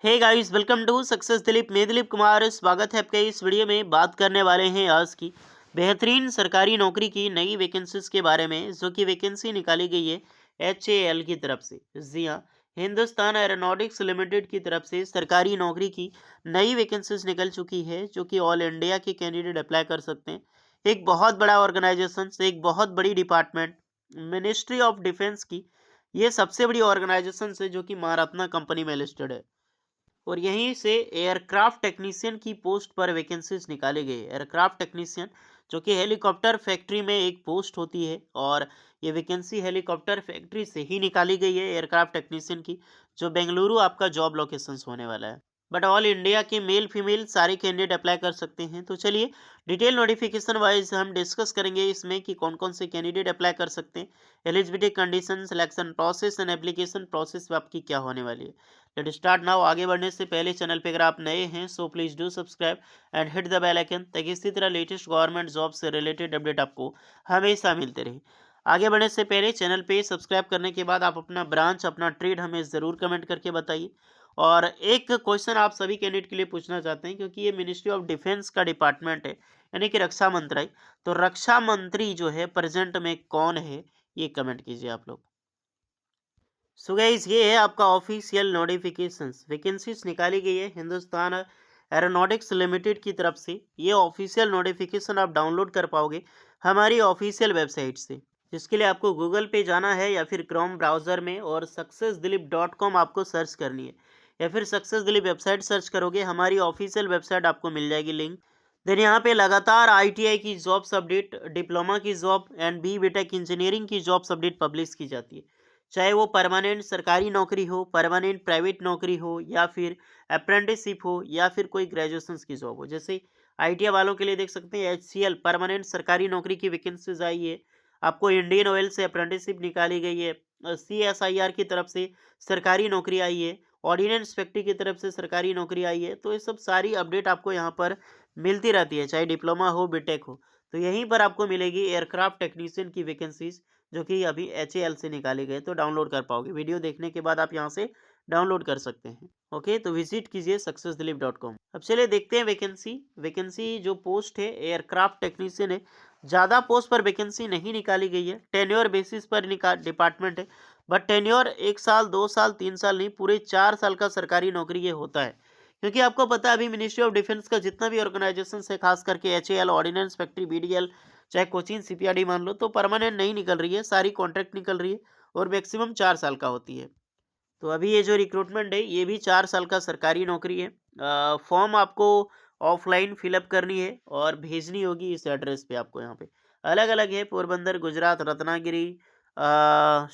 Hey guys, welcome to success Dilip. मैं दिलीप कुमार, स्वागत है आपका। इस वीडियो में बात करने वाले हैं आज की बेहतरीन सरकारी नौकरी की नई वैकेंसीज के बारे में, जो कि वैकेंसी निकाली गई है HAL की तरफ से। जी हाँ, हिंदुस्तान एरोनॉटिक्स लिमिटेड की तरफ से सरकारी नौकरी की नई वैकेंसीज निकल चुकी है, जो कि ऑल इंडिया के कैंडिडेट अप्लाई कर सकते हैं। एक बहुत बड़ा ऑर्गेनाइजेशन, एक बहुत बड़ी डिपार्टमेंट, मिनिस्ट्री ऑफ डिफेंस की ये सबसे बड़ी ऑर्गेनाइजेशन है, जो कि महारत्ना कंपनी में लिस्टेड है। और यहीं से एयरक्राफ्ट टेक्नीशियन की पोस्ट पर वैकेंसीज निकाले गए। एयरक्राफ्ट टेक्नीशियन, जो कि हेलीकॉप्टर फैक्ट्री में एक पोस्ट होती है, और ये वैकेंसी हेलीकॉप्टर फैक्ट्री से ही निकाली गई है एयरक्राफ्ट टेक्नीशियन की, जो बेंगलुरु आपका जॉब लोकेशन होने वाला है। बट ऑल इंडिया के मेल फीमेल सारे कैंडिडेट अप्लाई कर सकते हैं। तो चलिए डिटेल नोटिफिकेशन वाइज हम डिस्कस करेंगे इसमें कि कौन कौन से कैंडिडेट अप्लाई कर सकते हैं, eligibility condition, selection process and application process आपकी क्या होने वाली है। Let start now. आगे बढ़ने से पहले चैनल पे अगर आप नए हैं so please do subscribe and hit the bell icon, ताकि इसी तरह लेटेस्ट गवर्नमेंट जॉब से रिलेटेड अपडेट आपको हमेशा मिलते रहे। आगे बढ़ने से पहले चैनल पे सब्सक्राइब करने के बाद आप अपना ब्रांच, अपना ट्रेड हमें ज़रूर कमेंट करके बताइए। और एक क्वेश्चन आप सभी कैंडिडेट के लिए पूछना चाहते हैं, क्योंकि ये मिनिस्ट्री ऑफ डिफेंस का डिपार्टमेंट है, यानी कि रक्षा मंत्रालय। तो रक्षा मंत्री जो है प्रेजेंट में कौन है, ये कमेंट कीजिए आप लोग। सो गाइस, ये है आपका ऑफिशियल नोटिफिकेशंस। वैकेंसीज निकाली गई है हिंदुस्तान एरोनॉटिक्स लिमिटेड की तरफ से। ये ऑफिशियल नोटिफिकेशन आप डाउनलोड कर पाओगे हमारी ऑफिशियल वेबसाइट से, जिसके लिए आपको गूगल पे जाना है या फिर क्रोम ब्राउज़र में और successdilip.com आपको सर्च करनी है, या फिर सक्सेस दिलीप वेबसाइट सर्च करोगे, हमारी ऑफिशियल वेबसाइट आपको मिल जाएगी लिंक। देन यहाँ पे लगातार ITI की जॉब्स अपडेट, डिप्लोमा की जॉब एंड BTech इंजीनियरिंग की जॉब्स अपडेट पब्लिश की जाती है। चाहे वो परमानेंट सरकारी नौकरी हो, परमानेंट प्राइवेट नौकरी हो, या फिर अप्रेंटिसशिप हो, या फिर कोई ग्रेजुएशन की जॉब हो। जैसे ITI वालों के लिए देख सकते हैं HCL परमानेंट सरकारी नौकरी की वैकेंसीज आई है। आपको इंडियन ऑयल से अप्रेंटिसशिप निकाली गई है। CSIR की तरफ से सरकारी नौकरी आई है। ऑर्डिनेंस फैक्ट्री की तरफ से सरकारी नौकरी आई है। तो ये सब सारी अपडेट आपको यहाँ पर मिलती रहती है, चाहे डिप्लोमा हो, बीटेक हो। तो यहीं पर आपको मिलेगी एयरक्राफ्ट टेक्नीशियन की वैकेंसीज, जो कि अभी HAL से निकाले गए। तो डाउनलोड कर पाओगे, वीडियो देखने के बाद आप यहाँ से डाउनलोड कर सकते हैं। ओके, तो विजिट कीजिए successdilip.com। अब चलिए देखते हैं वैकेंसी। वैकेंसी जो पोस्ट है एयरक्राफ्ट टेक्नीशियन है। ज़्यादा पोस्ट पर वैकेंसी नहीं निकाली गई है, टेन्योर बेसिस पर डिपार्टमेंट है। बट टेन्योर 1 साल, 2 साल, 3 साल नहीं, पूरे 4 साल का सरकारी नौकरी ये होता है। क्योंकि आपको पता है अभी मिनिस्ट्री ऑफ डिफेंस का जितना भी ऑर्गेनाइजेशन है, खास करके HAL, ऑर्डिनेंस फैक्ट्री, BDL, चाहे कोचिन CPRD मान लो, तो परमानेंट नहीं निकल रही है, सारी कॉन्ट्रैक्ट निकल रही है, और मैक्सिमम 4 साल का होती है। तो अभी ये जो रिक्रूटमेंट है ये भी 4 साल का सरकारी नौकरी है। फॉर्म आपको ऑफलाइन फिलअप करनी है और भेजनी होगी इस एड्रेस पे। आपको यहाँ पे अलग अलग है: पोरबंदर गुजरात, रत्नागिरी,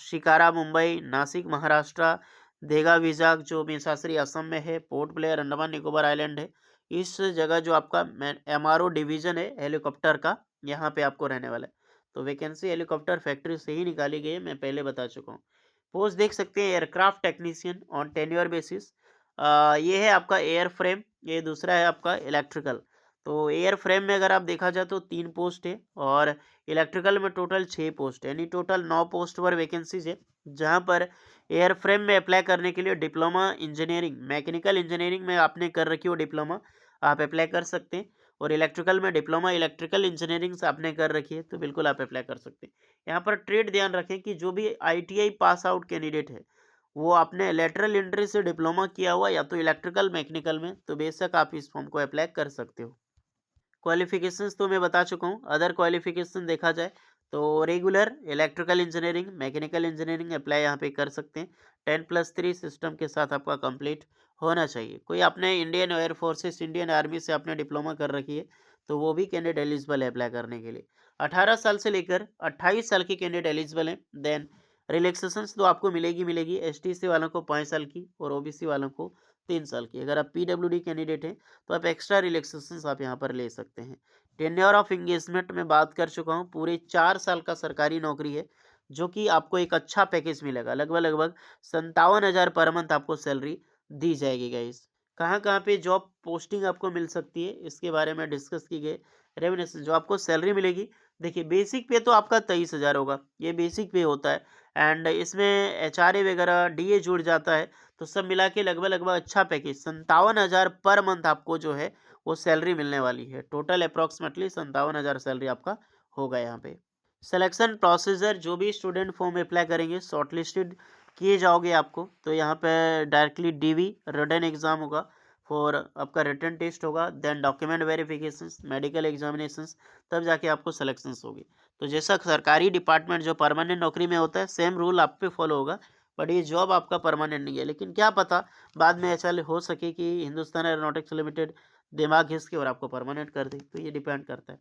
शिकारा मुंबई, नासिक महाराष्ट्र, देगा विजाग जो मेसाश्री असम में है, port Blair Andaman Nicobar island है। इस जगह जो आपका MRO डिवीजन है हेलीकॉप्टर का, यहाँ पे आपको रहने वाला है। तो वैकेंसी हेलीकॉप्टर फैक्ट्री से ही निकाली गई है, मैं पहले बता चुका हूँ। पोस्ट देख सकते हैं aircraft technician on tenure basis. ये है आपका एयर फ्रेम, ये दूसरा है आपका इलेक्ट्रिकल। तो एयर फ्रेम में अगर आप देखा जाए तो 3 पोस्ट है, और इलेक्ट्रिकल में टोटल 6 पोस्ट है, यानी टोटल 9 पोस्ट पर वैकेंसीज है। जहाँ पर एयर फ्रेम में अप्लाई करने के लिए डिप्लोमा इंजीनियरिंग, मैकेनिकल इंजीनियरिंग में आपने कर रखी हो डिप्लोमा, आप अप्लाई कर सकते हैं। और इलेक्ट्रिकल में डिप्लोमा इलेक्ट्रिकल इंजीनियरिंग से आपने कर रखी है, तो बिल्कुल आप अप्लाई कर सकते हैं। यहाँ पर ट्रेड ध्यान रखें कि जो भी ITI पास आउट कैंडिडेट है, वो आपने लेटरल एंट्री से डिप्लोमा किया हुआ या तो इलेक्ट्रिकल मैकेनिकल में, तो बेशक आप इस फॉर्म को अप्लाई कर सकते हो। क्वालिफिकेशंस तो मैं बता चुका हूँ। अदर क्वालिफिकेशन देखा जाए तो regular electrical engineering, mechanical engineering apply यहाँ पे कर सकते हैं। 10+3 सिस्टम के साथ आपका कंप्लीट होना चाहिए। कोई आपने Indian air forces, Indian army से आपने डिप्लोमा कर रखी है, तो वो भी कैंडिडेट एलिजिबल है अप्लाई करने के लिए। 18 साल से लेकर 28 साल के कैंडिडेट एलिजिबल हैं। देन रिलैक्सेशंस तो आपको मिलेगी। STC वालों को 5 साल की, और OBC वालों को 3 साल की। अगर आप PWD कैंडिडेट हैं तो आप एक्स्ट्रा रिलैक्सेशंस आप यहाँ पर ले सकते हैं। टेन्योर ऑफ एंगेजमेंट में बात कर चुका हूँ, पूरे 4 साल का सरकारी नौकरी है, जो कि आपको एक अच्छा पैकेज मिलेगा। लगभग लगभग 57,000 पर मंथ आपको सैलरी दी जाएगी गाइस। कहाँ कहाँ पे जॉब पोस्टिंग आपको मिल सकती है, इसके बारे में डिस्कस की गई। रेवेन्यू जो आपको सैलरी मिलेगी, देखिए बेसिक पे तो आपका 23,000 होगा, ये बेसिक पे होता है। एंड इसमें HRA वगैरह DA जुड़ जाता है, तो सब मिला के लगभग अच्छा पैकेज 57,000 पर मंथ आपको जो है वो सैलरी मिलने वाली है। टोटल अप्रॉक्सीमेटली 57,000 सैलरी आपका होगा यहाँ पे। सिलेक्शन प्रोसीजर, जो भी स्टूडेंट फॉर्म अप्लाई करेंगे शॉर्टलिस्टेड किए जाओगे आपको, तो यहाँ पे डायरेक्टली DV रिटन एग्जाम होगा, फॉर आपका रिटन टेस्ट होगा, then document verifications, medical examinations, तब जाके आपको सिलेक्शंस होगी। तो जैसा सरकारी डिपार्टमेंट जो परमानेंट नौकरी में होता है, सेम रूल आप पे फॉलो होगा, बट ये जॉब आपका परमानेंट नहीं है। लेकिन क्या पता बाद में ऐसा हो सके कि हिंदुस्तान एरोनॉटिक्स लिमिटेड दिमाग घिस के और आपको परमानेंट कर दे, तो ये डिपेंड करता है।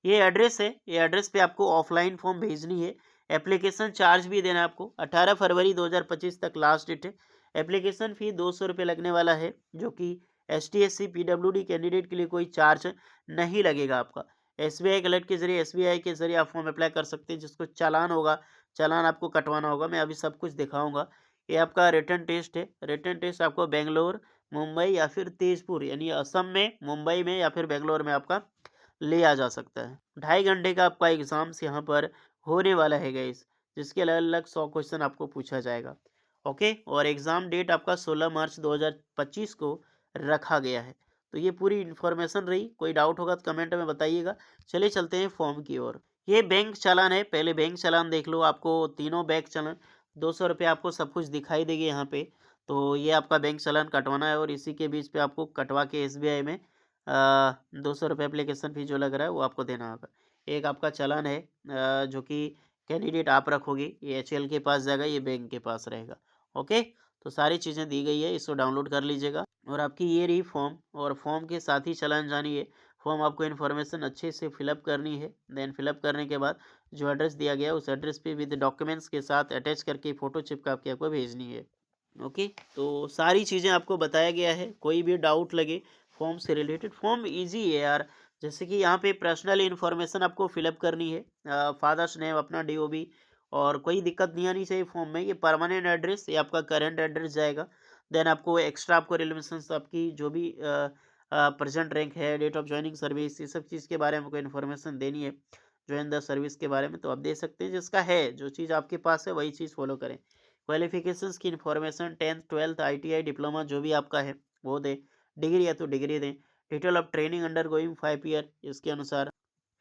ये एड्रेस है, ये एड्रेस पे आपको ऑफलाइन फॉर्म भेजनी है। एप्लीकेशन चार्ज भी देना है आपको, 18 फरवरी 2025 तक लास्ट डेट है। एप्लीकेशन फी 200 रुपये लगने वाला है, जो कि ST SC PWD कैंडिडेट के लिए कोई चार्ज नहीं लगेगा आपका। SBI कलेक्ट के जरिए, SBI के जरिए आप फॉर्म अप्लाई कर सकते हैं। जिसको चालान होगा, चालान आपको कटवाना होगा, मैं अभी सब कुछ दिखाऊंगा। ये आपका रिटन टेस्ट है। रिटन टेस्ट आपको बेंगलोर, मुंबई या फिर तेजपुर यानी असम में, मुंबई में या फिर बेंगलोर में आपका लिया जा सकता है। 2.5 घंटे का आपका एग्जाम्स यहाँ पर होने वाला है गाइस, जिसके अलग अलग 100 क्वेश्चन आपको पूछा जाएगा। ओके, और एग्जाम डेट आपका 16 मार्च 2025 को रखा गया है। तो ये पूरी इन्फॉर्मेशन रही, कोई डाउट होगा तो कमेंट में बताइएगा। चलिए चलते हैं फॉर्म की ओर। ये बैंक चालान है, पहले बैंक चालान देख लो। आपको तीनों बैंक चालान 200 रुपये आपको सब कुछ दिखाई देगी यहाँ पे। तो ये आपका बैंक चालान कटवाना है, और इसी के बीच पे आपको कटवा के SBI में 200 रुपये एप्लीकेशन फी जो लग रहा है वो आपको देना होगा। एक आपका चालान है जो कि कैंडिडेट आप रखोगे, ये HL के पास जाएगा, ये बैंक के पास रहेगा। ओके, तो सारी चीज़ें दी गई है, इसको डाउनलोड कर लीजिएगा। और आपकी ये रही फॉर्म, और फॉर्म के साथ ही चालान जानी है। फॉर्म आपको इन्फॉर्मेशन अच्छे से फिलअप करनी है। देन फिलअप करने के बाद जो एड्रेस दिया गया है उस एड्रेस पे विद डॉक्यूमेंट्स के साथ अटैच करके फ़ोटो चिपका के आपको भेजनी है। ओके, तो सारी चीज़ें आपको बताया गया है। कोई भी डाउट लगे फॉर्म से रिलेटेड, फॉर्म इजी है यार। जैसे कि यहाँ पे पर्सनल इन्फॉर्मेशन आपको फिलअप करनी है, फादर्स नेम, अपना DOB, और कोई दिक्कत नहीं आनी चाहिए फॉर्म में। ये परमानेंट एड्रेस, ये आपका करंट एड्रेस जाएगा। देन आपको एक्स्ट्रा आपको रिलेवेंस आपकी जो भी प्रेजेंट रैंक है, डेट ऑफ ज्वाइनिंग सर्विस, ये सब चीज़ के बारे में कोई इन्फॉर्मेशन देनी है, ज्वाइन द सर्विस के बारे में, तो आप दे सकते हैं। जिसका है, जो चीज़ आपके पास है वही चीज़ फॉलो करें। क्वालिफिकेशंस की information 10th 12th ITI diploma जो भी आपका है वो दें। डिग्री है तो डिग्री दें। Detail of training under going 5 year, इसके अनुसार।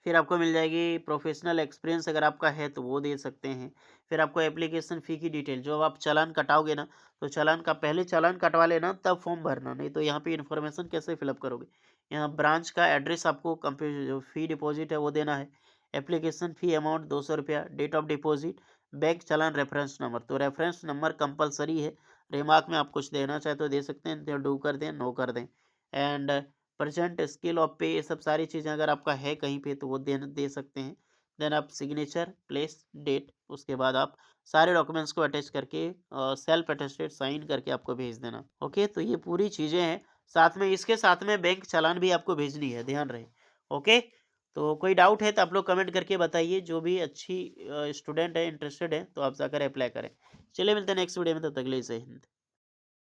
फिर आपको मिल जाएगी प्रोफेशनल एक्सपीरियंस, अगर आपका है तो वो दे सकते हैं। फिर आपको एप्लीकेशन फ़ी की डिटेल, जो आप चालान कटाओगे ना, तो चालान का पहले चालान कटवा लेना, तब फॉर्म भरना। नहीं तो यहाँ पे इन्फॉर्मेशन कैसे फिलअप करोगे। यहाँ ब्रांच का एड्रेस आपको जो फ़ी डिपॉजिट है वो देना है। एप्लीकेशन फ़ी अमाउंट 200 रुपया। Date of deposit, bank challan reference number, तो रेफरेंस नंबर कंपलसरी है। रिमार्क में आप कुछ देना चाहे तो दे सकते हैं, तो डू कर दें, नो कर दें। एंड प्रेजेंट स्केल ऑफ पे, ये सब सारी चीज़ें अगर आपका है कहीं पे तो वो दे सकते हैं। देन आप सिग्नेचर, प्लेस, डेट, उसके बाद आप सारे डॉक्यूमेंट्स को अटैच करके सेल्फ अटेस्टेड साइन करके आपको भेज देना। ओके, तो ये पूरी चीज़ें हैं। साथ में, इसके साथ में बैंक चालान भी आपको भेजनी है, ध्यान रहे। ओके, तो कोई डाउट है तो आप लोग कमेंट करके बताइए। जो भी अच्छी स्टूडेंट है, इंटरेस्टेड है, तो आप जाकर अप्लाई करें। चलिए मिलते हैं नेक्स्ट वीडियो में, तब तक के लिए जय हिंद।